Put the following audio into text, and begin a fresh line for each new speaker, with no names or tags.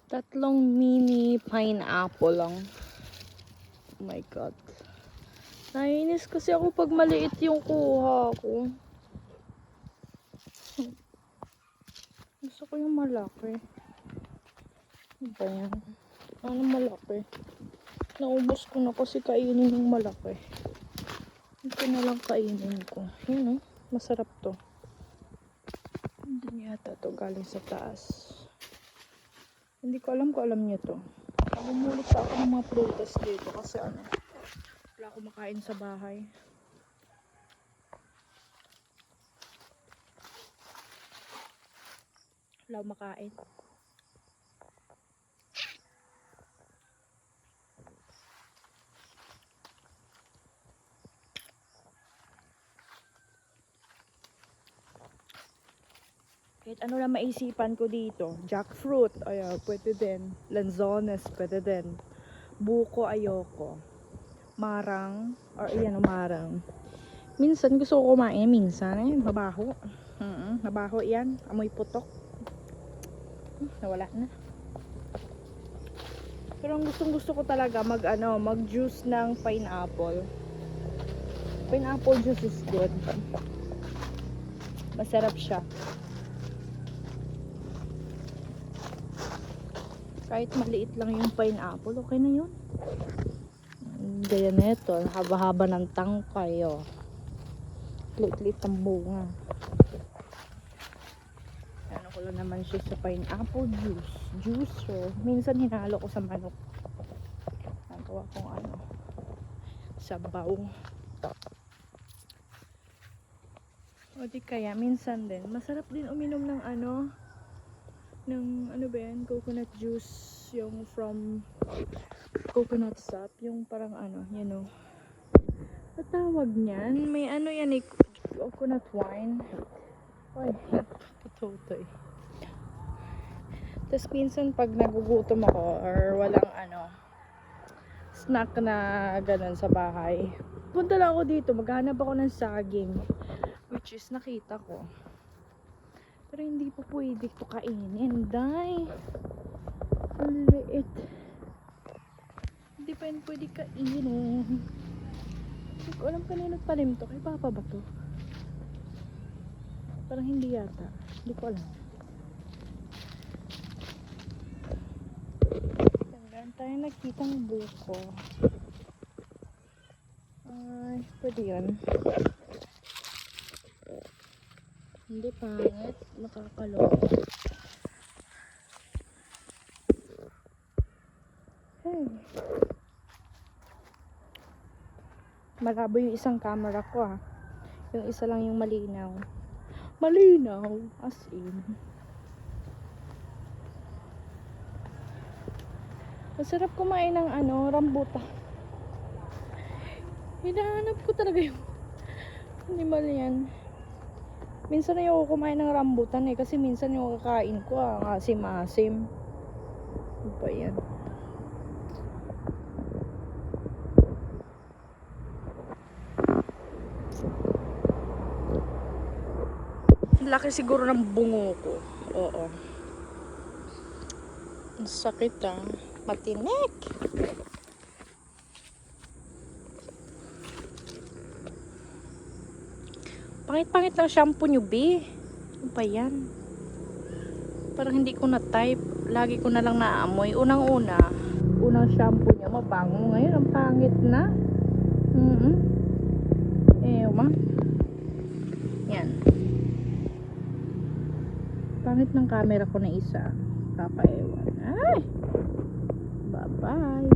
Tatlong mini pineapple lang. Oh my god. Naiinis kasi ako pag maliit yung kuha ko. Gusto ko yung malaki. Ano ba yan? Ano malaki? Naubos ko na kasi kainin yung malaki. Ito na lang kainin ko. Yun, masarap to. Hindi yata to galing sa taas. Hindi ko alam kung alam niyo to. Bumulot pa ako ng mga prutas dito kasi wala akong makain sa bahay. Wala akong makain. Kahit ano lang maisipan ko dito. Jackfruit, ayaw, pwede din. Lanzones, pwede din. Buko, ayoko. Marang, or yan, marang. Minsan gusto ko kumain, minsan, mabaho. Mabaho yan, amoy putok. Nawala na. Pero ang gusto ko talaga mag juice ng pineapple. Pineapple juice is good. Masarap siya. Kahit maliit lang yung pineapple, okay na yun. Gaya neto, haba-haba ng tangkay, oh. Lit-lit ang bunga. Ano ko lang naman siya sa pineapple juice. Juicer. Minsan hinalo ko sa manok. Nagawa kong sabaw. O di kaya, minsan din. Masarap din uminom ng coconut juice, yung from coconut sap, yung parang tawag niyan, may yan coconut wine. Ay, putotoy. Tapos minsan pag nagugutom ako or walang snack na ganun sa bahay, punta lang ako dito, maghanap ako ng saging, which is nakita ko. Pero hindi pa pwede ito kainin, day. Ang liit. Hindi pa yun pwede kainin. Hindi ko alam kanino tanim to. Kay Papa ba to? Parang hindi yata. Hindi ko alam. Hanggang tayo nakitang buko. Ay, pwede yun. Hindi pangit. Nakakaloko. Hey. Malabo yung isang camera ko, yung isa lang yung malinaw. Malinaw as in. Masarap kumain ng rambutan. Hinahanap ko talaga yung animal yan. Minsan ayoko kumain ng rambutan kasi minsan yung kakain ko asim-asim. Ano ba yan? Laki siguro ng bungo ko. Oo. Ang sakit matinik. Pangit-pangit lang shampoo nyo, B. Ano ba yan? Parang hindi ko na type. Lagi ko na lang naamoy. Unang shampoo niya mabango. Ngayon ang pangit na. Ewan. Yan. Pangit ng camera ko na isa. Kakaewan. Ay! Bye-bye.